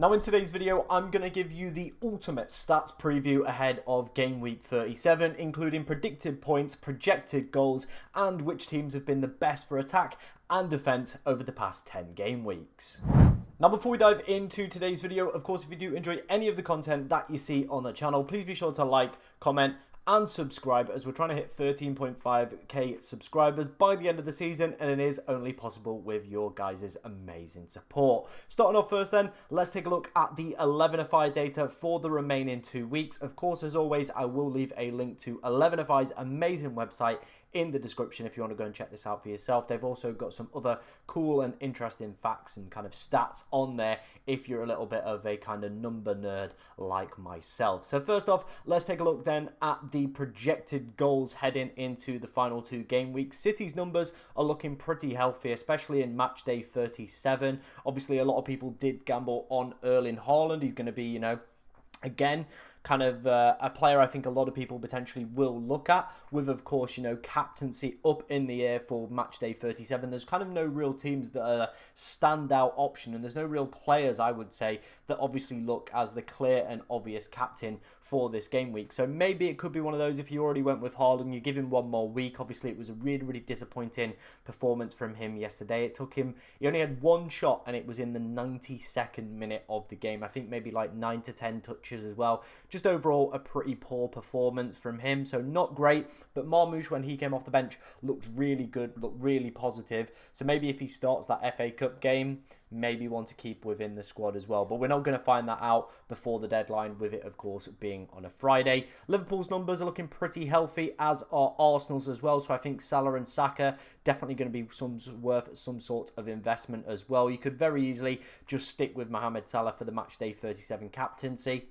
Now in today's video, I'm going to give you the ultimate stats preview ahead of Game Week 37, including predicted points, projected goals, and which teams have been the best for attack and defense over the past 10 game weeks. Now before we dive into today's video, of course, if you do enjoy any of the content that you see on the channel, please be sure to like, comment, and subscribe, as we're trying to hit 13.5k subscribers by the end of the season, and it is only possible with your guys' amazing support. Starting off first then, let's take a look at the 11FI data for the remaining 2 weeks. Of course, as always, I will leave a link to 11FI's amazing website in the description if you want to go and check this out for yourself. They've also got some other cool and interesting facts and kind of stats on there if you're a little bit of a kind of number nerd like myself. So first off, let's take a look then at the projected goals heading into the final 2 game weeks. City's numbers are looking pretty healthy, especially in match day 37. Obviously, a lot of people did gamble on Erling Haaland. He's going to be, again, kind of a player I think a lot of people potentially will look at, with, of course, captaincy up in the air for match day 37. There's kind of no real teams that are a standout option, and there's no real players, I would say, that obviously look as the clear and obvious captain for this game week. So maybe it could be one of those, if you already went with Haaland, you give him one more week. Obviously, it was a really, really disappointing performance from him yesterday. He only had one shot, and it was in the 92nd minute of the game. I think maybe like 9 to 10 touches as well. Just overall, a pretty poor performance from him, so not great. But Marmoush, when he came off the bench, looked really good, looked really positive. So maybe if he starts that FA Cup game, maybe want to keep within the squad as well. But we're not going to find that out before the deadline, with it, of course, being on a Friday. Liverpool's numbers are looking pretty healthy, as are Arsenal's as well. So I think Salah and Saka definitely going to be worth some sort of investment as well. You could very easily just stick with Mohamed Salah for the matchday 37 captaincy.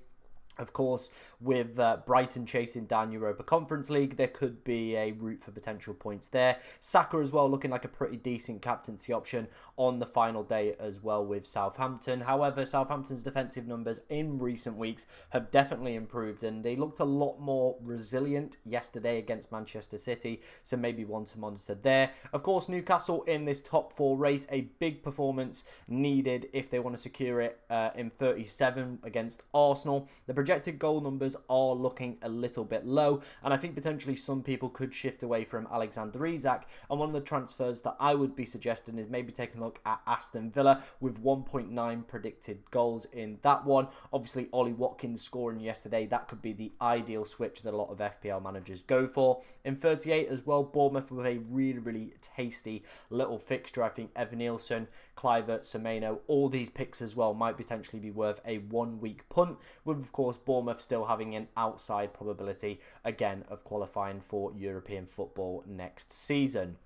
Of course, with Brighton chasing down Europa Conference League, there could be a route for potential points there. Saka as well, looking like a pretty decent captaincy option on the final day as well with Southampton. However, Southampton's defensive numbers in recent weeks have definitely improved, and they looked a lot more resilient yesterday against Manchester City, so maybe one to monitor there. Of course, Newcastle in this top 4 race, a big performance needed if they want to secure it in 37 against Arsenal. The projected goal numbers are looking a little bit low, and I think potentially some people could shift away from Alexander Isak. And one of the transfers that I would be suggesting is maybe taking a look at Aston Villa, with 1.9 predicted goals in that one. Obviously, Ollie Watkins scoring yesterday, that could be the ideal switch that a lot of FPL managers go for. In 38 as well, Bournemouth with a really, really tasty little fixture. I think Evan Nielsen, Kluivert, Semenyo, all these picks as well might potentially be worth a 1-week punt, with, of course, Bournemouth still having an outside probability, again, of qualifying for European football next season.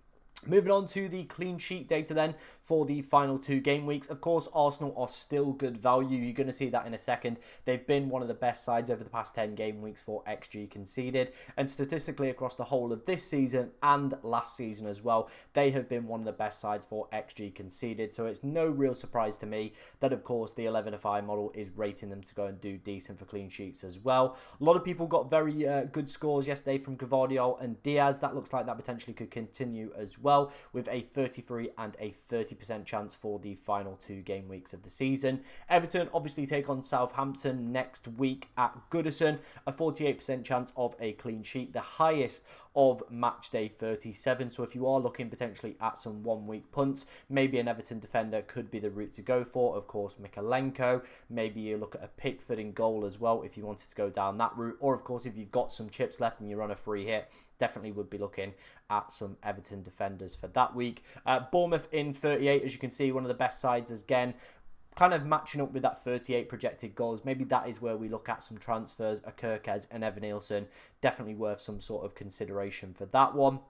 Moving on to the clean sheet data then for the final 2 game weeks. Of course, Arsenal are still good value. You're going to see that in a second. They've been one of the best sides over the past 10 game weeks for XG conceded. And statistically across the whole of this season and last season as well, they have been one of the best sides for XG conceded. So it's no real surprise to me that, of course, the 11FI model is rating them to go and do decent for clean sheets as well. A lot of people got very good scores yesterday from Gvardiol and Diaz. That looks like that potentially could continue as well, with a 33 and a 30% chance for the final 2 game weeks of the season. Everton obviously take on Southampton next week at Goodison, a 48% chance of a clean sheet, the highest of match day 37. So if you are looking potentially at some 1-week punts, maybe an Everton defender could be the route to go for. Of course, Mikalenko, maybe you look at a Pickford in goal as well if you wanted to go down that route, or of course if you've got some chips left and you're on a free hit, definitely would be looking at some Everton defenders for that week. Bournemouth in 38, as you can see, one of the best sides again, kind of matching up with that 38 projected goals. Maybe that is where we look at some transfers. A Kirkez and Evan Nielsen, definitely worth some sort of consideration for that one.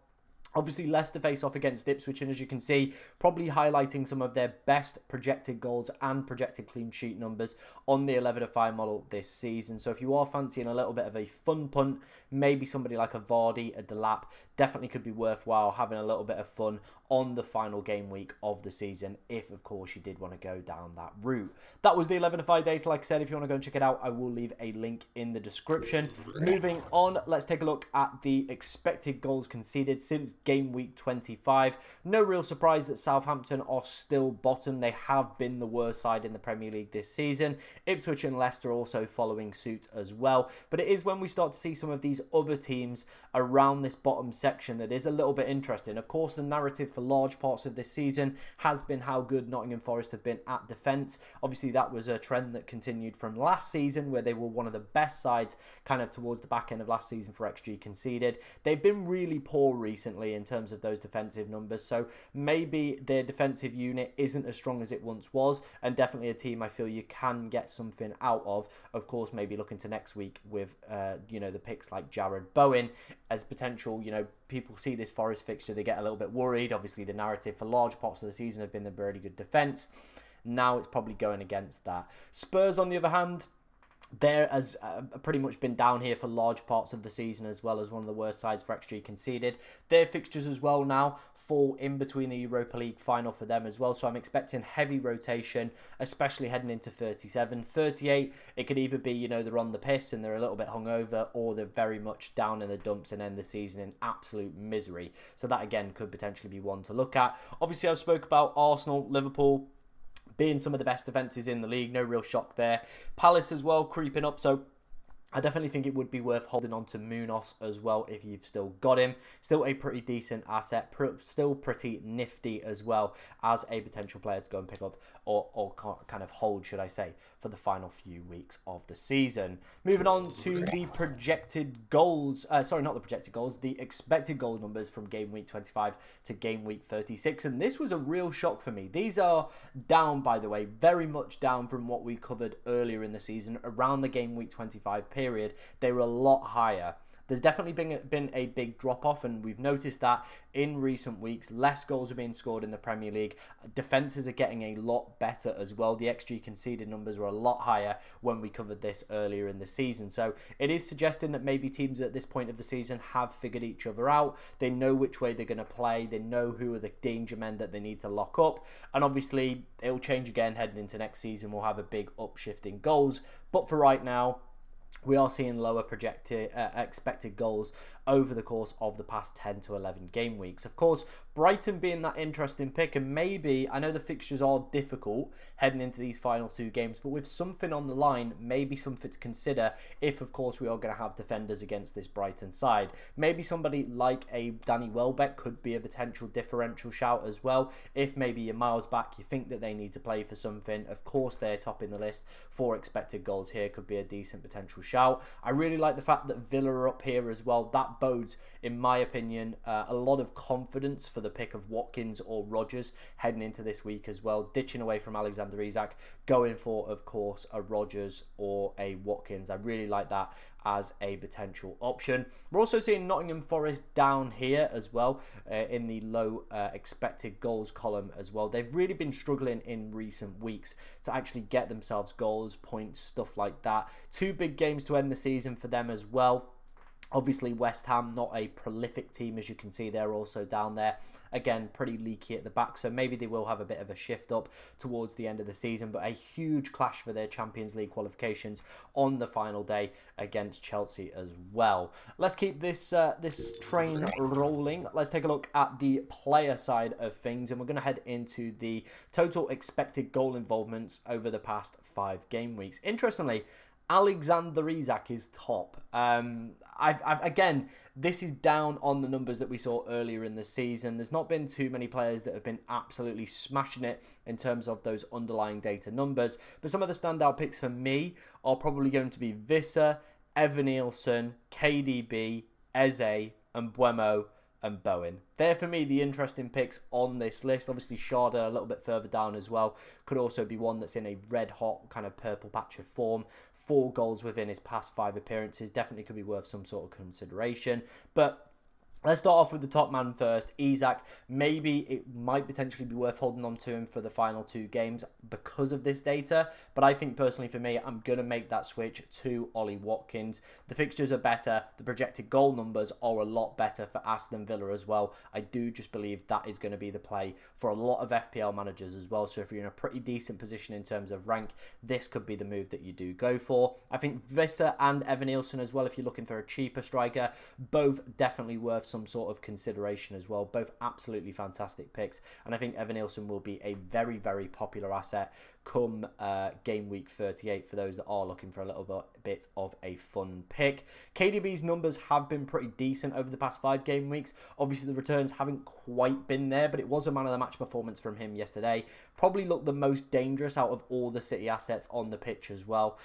Obviously, Leicester face off against Ipswich, and as you can see, probably highlighting some of their best projected goals and projected clean sheet numbers on the 11FI model this season. So if you are fancying a little bit of a fun punt, maybe somebody like a Vardy, a Delap, definitely could be worthwhile having a little bit of fun on the final game week of the season, if of course you did want to go down that route. That was the 11-5 data. Like I said, if you want to go and check it out, I will leave a link in the description. Moving on, let's take a look at the expected goals conceded since game week 25. No real surprise that Southampton are still bottom. They have been the worst side in the Premier League this season. Ipswich and Leicester also following suit as well. But it is when we start to see some of these other teams around this bottom section that is a little bit interesting. Of course, the narrative for large parts of this season has been how good Nottingham Forest have been at defence. Obviously, that was a trend that continued from last season, where they were one of the best sides kind of towards the back end of last season for XG conceded. They've been really poor recently in terms of those defensive numbers, so maybe their defensive unit isn't as strong as it once was, and definitely a team I feel you can get something out of. Of course, maybe looking to next week with the picks like Jared Bowen as potential. People see this Forest fixture, they get a little bit worried. Obviously, the narrative for large parts of the season have been the very good defence. Now it's probably going against that. Spurs, on the other hand, they're has pretty much been down here for large parts of the season, as well as one of the worst sides for XG conceded. Their fixtures as well now fall in between the Europa League final for them as well, so I'm expecting heavy rotation, especially heading into 37. 38, it could either be, they're on the piss and they're a little bit hungover, or they're very much down in the dumps and end the season in absolute misery. So that, again, could potentially be one to look at. Obviously, I've spoke about Arsenal, Liverpool being some of the best defences in the league. No real shock there. Palace as well, creeping up. So I definitely think it would be worth holding on to Munoz as well if you've still got him. Still a pretty decent asset. Still pretty nifty as well as a potential player to go and pick up or kind of hold, should I say, for the final few weeks of the season. Moving on to the projected goals. Sorry, not the projected goals. The expected goal numbers from game week 25 to game week 36. And this was a real shock for me. These are down, by the way, very much down from what we covered earlier in the season around the game week 25 period. They were a lot higher. There's definitely been a big drop-off, and we've noticed that in recent weeks. Less goals are being scored in the Premier League. Defences are getting a lot better as well. The XG conceded numbers were a lot higher when we covered this earlier in the season. So it is suggesting that maybe teams at this point of the season have figured each other out. They know which way they're going to play. They know who are the danger men that they need to lock up. And obviously, it'll change again heading into next season. We'll have a big upshift in goals. But for right now, we are seeing lower projected expected goals over the course of the past 10 to 11 game weeks. Of course, Brighton being that interesting pick, and maybe, I know the fixtures are difficult heading into these final two games, but with something on the line, maybe something to consider if, of course, we are going to have defenders against this Brighton side. Maybe somebody like a Danny Welbeck could be a potential differential shout as well. If maybe you're miles back, you think that they need to play for something, of course, they're topping the list for expected goals here, could be a decent potential shout. I really like the fact that Villa are up here as well. That bodes, in my opinion, a lot of confidence for the pick of Watkins or Rodgers heading into this week as well. Ditching away from Alexander Isak, going for, of course, a Rodgers or a Watkins. I really like that as a potential option. We're also seeing Nottingham Forest down here as well in the low expected goals column as well. They've really been struggling in recent weeks to actually get themselves goals, points, stuff like that. Two big games to end the season for them as well. Obviously, West Ham, not a prolific team, as you can see, they're also down there. Again, pretty leaky at the back, so maybe they will have a bit of a shift up towards the end of the season, but a huge clash for their Champions League qualifications on the final day against Chelsea as well. Let's keep this train rolling. Let's take a look at the player side of things, and we're going to head into the total expected goal involvements over the past 5 game weeks. Interestingly, Alexander Isak is top. Again, this is down on the numbers that we saw earlier in the season. There's not been too many players that have been absolutely smashing it in terms of those underlying data numbers. But some of the standout picks for me are probably going to be Visser, Evan Nielsen, KDB, Eze, and Buemo and Bowen. They're, for me, the interesting picks on this list. Obviously, Sharda a little bit further down as well. Could also be one that's in a red-hot kind of purple patch of form. 4 goals within his past 5 appearances. Definitely could be worth some sort of consideration. But Let's start off with the top man first, Isak. Maybe it might potentially be worth holding on to him for the final 2 games because of this data. But I think personally for me, I'm going to make that switch to Ollie Watkins. The fixtures are better. The projected goal numbers are a lot better for Aston Villa as well. I do just believe that is going to be the play for a lot of FPL managers as well. So if you're in a pretty decent position in terms of rank, this could be the move that you do go for. I think Visser and Evan Nielsen as well, if you're looking for a cheaper striker, both definitely worth some sort of consideration as well. Both absolutely fantastic picks, and I think Evan Nielsen will be a very, very popular asset come game week 38 for those that are looking for a little bit of a fun pick. KDB's numbers have been pretty decent over the past 5 game weeks. Obviously the returns haven't quite been there, but it was a man of the match performance from him yesterday. Probably looked the most dangerous out of all the City assets on the pitch as well.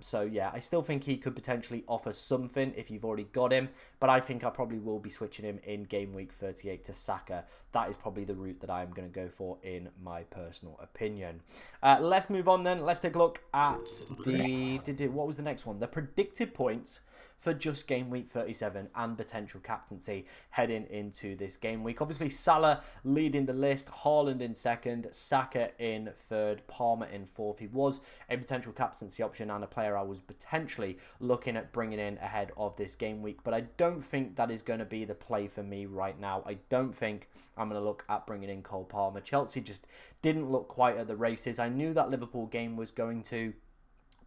So yeah, I still think he could potentially offer something if you've already got him, but I think I probably will be switching him in game week 38 to Saka. That is probably the route that I'm going to go for in my personal opinion. Let's move on then. Let's take a look at what was the next one? The predicted points for just game week 37 and potential captaincy heading into this game week. Obviously, Salah leading the list, Haaland in second, Saka in third, Palmer in fourth. He was a potential captaincy option and a player I was potentially looking at bringing in ahead of this game week, but I don't think that is going to be the play for me right now. I don't think I'm going to look at bringing in Cole Palmer. Chelsea just didn't look quite at the races. I knew that Liverpool game was going to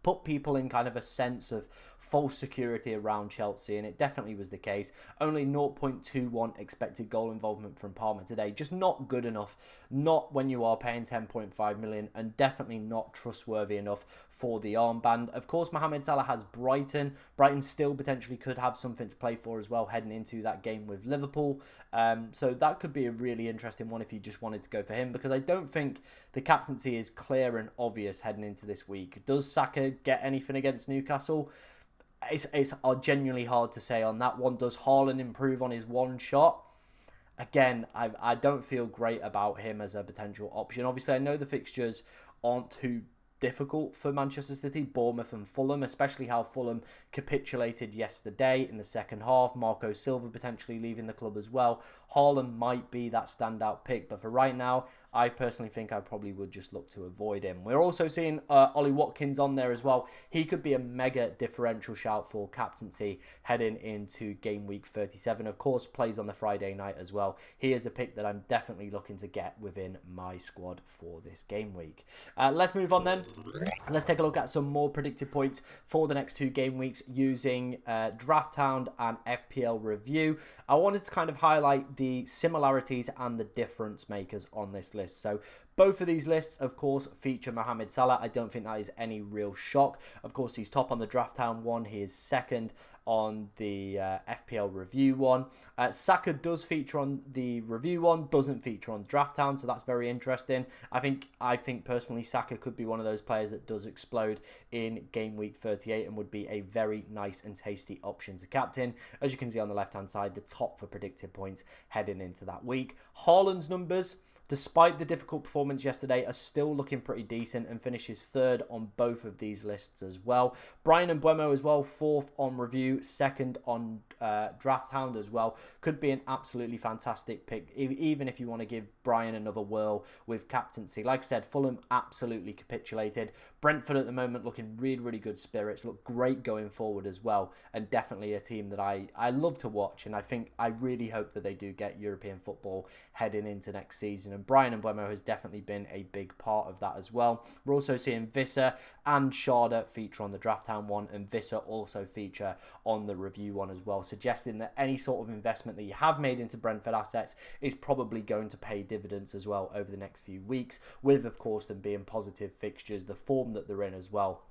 put people in kind of a sense of false security around Chelsea, and it definitely was the case. Only 0.21 expected goal involvement from Palmer today. Just not good enough. Not when you are paying 10.5 million, and definitely not trustworthy enough for the armband. Of course, Mohamed Salah has Brighton. Brighton still potentially could have something to play for as well heading into that game with Liverpool. So that could be a really interesting one if you just wanted to go for him, because I don't think the captaincy is clear and obvious heading into this week. Does Saka get anything against Newcastle? It's genuinely hard to say on that one. Does Haaland improve on his one shot? Again, I don't feel great about him as a potential option. Obviously, I know the fixtures aren't too difficult for Manchester City, Bournemouth and Fulham, especially how Fulham capitulated yesterday in the second half. Marco Silva potentially leaving the club as well. Haaland might be that standout pick, but for right now, I personally think I probably would just look to avoid him. We're also seeing Ollie Watkins on there as well. He could be a mega differential shout for captaincy heading into game week 37. Of course, plays on the Friday night as well. He is a pick that I'm definitely looking to get within my squad for this game week. Let's move on then. Let's take a look at some more predicted points for the next 2 game weeks using Draft Hound and FPL Review. I wanted to kind of highlight the similarities and the difference makers on this list. So both of these lists, of course, feature Mohamed Salah. I don't think that is any real shock. Of course, he's top on the Draft Hound one. He is second on the FPL Review one. Saka does feature on the Review one, doesn't feature on Draft Town, so that's very interesting. I think personally Saka could be one of those players that does explode in game week 38 and would be a very nice and tasty option to captain. As you can see on the left-hand side, the top for predicted points heading into that week. Haaland's numbers, despite the difficult performance yesterday, are still looking pretty decent and finishes third on both of these lists as well. Brian and Buemo as well, fourth on Review, second on Draft Hound as well. Could be an absolutely fantastic pick, even if you want to give Brian another whirl with captaincy. Like I said, Fulham absolutely capitulated. Brentford at the moment looking really, really good spirits, look great going forward as well, and definitely a team that I love to watch, and I really hope that they do get European football heading into next season. And Brian and Buemo has definitely been a big part of that as well. We're also seeing Visser and Sharda feature on the Draft Town one, and Visser also feature on the Review one as well, suggesting that any sort of investment that you have made into Brentford assets is probably going to pay dividends as well over the next few weeks, with, of course, them being positive fixtures, the form that they're in as well,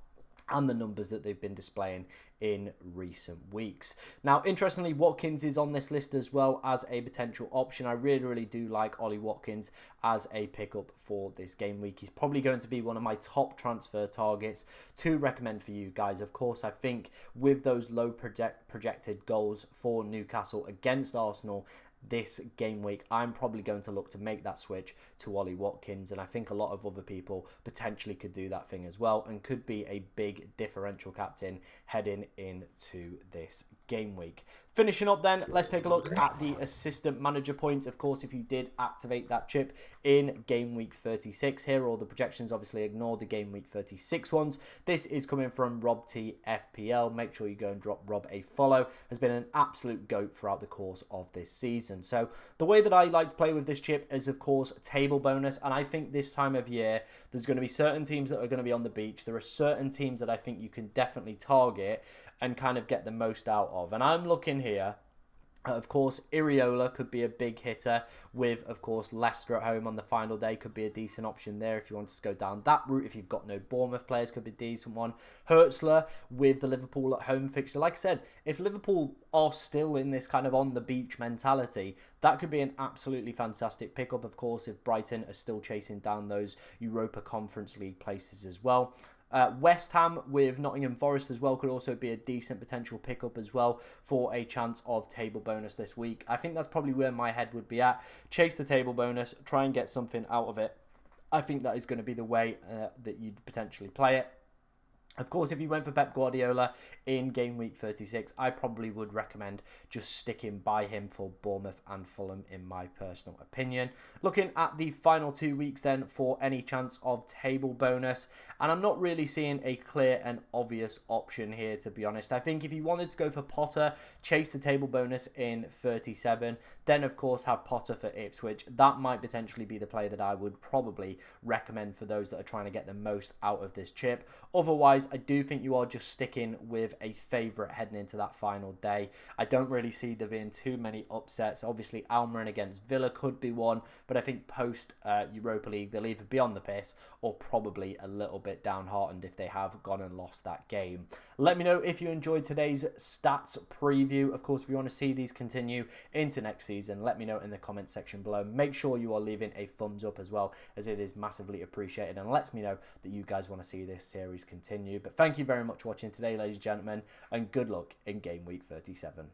and the numbers that they've been displaying in recent weeks. Now, interestingly, Watkins is on this list as well as a potential option. I really, really do like Ollie Watkins as a pickup for this game week. He's probably going to be one of my top transfer targets to recommend for you guys. Of course, I think with those low projected goals for Newcastle against Arsenal this game week, I'm probably going to look to make that switch to Ollie Watkins, and I think a lot of other people potentially could do that thing as well and could be a big differential captain heading into this game week. Finishing up then, let's take a look at the assistant manager points. Of course, if you did activate that chip in game week 36, here are all the projections. Obviously, ignore the game week 36 ones. This is coming from Rob T FPL. Make sure you go and drop Rob a follow. Has been an absolute goat throughout the course of this season. So the way that I like to play with this chip is, of course, table bonus. And I think this time of year, there's going to be certain teams that are going to be on the beach. There are certain teams that I think you can definitely target and kind of get the most out of. And I'm looking here. Of course, Iriola could be a big hitter with, of course, Leicester at home on the final day. Could be a decent option there if you wanted to go down that route. If you've got no Bournemouth players, could be a decent one. Hurtzler with the Liverpool at home fixture. Like I said, if Liverpool are still in this kind of on the beach mentality, that could be an absolutely fantastic pickup. Of course, if Brighton are still chasing down those Europa Conference League places as well. West Ham with Nottingham Forest as well could also be a decent potential pickup as well for a chance of table bonus this week. I think that's probably where my head would be at. Chase the table bonus, try and get something out of it. I think that is going to be the way that you'd potentially play it. Of course, if you went for Pep Guardiola in game week 36, I probably would recommend just sticking by him for Bournemouth and Fulham, in my personal opinion. Looking at the final 2 weeks then for any chance of table bonus, and I'm not really seeing a clear and obvious option here, to be honest. I think if you wanted to go for Potter, chase the table bonus in 37, then of course have Potter for Ipswich. That might potentially be the play that I would probably recommend for those that are trying to get the most out of this chip. Otherwise, I do think you are just sticking with a favourite heading into that final day. I don't really see there being too many upsets. Obviously, Almiron against Villa could be one, but I think post Europa League, they'll either be on the piss or probably a little bit downhearted if they have gone and lost that game. Let me know if you enjoyed today's stats preview. Of course, if you want to see these continue into next season, let me know in the comment section below. Make sure you are leaving a thumbs up as well, as it is massively appreciated and lets me know that you guys want to see this series continue. But thank you very much for watching today, ladies and gentlemen, and good luck in game week 37.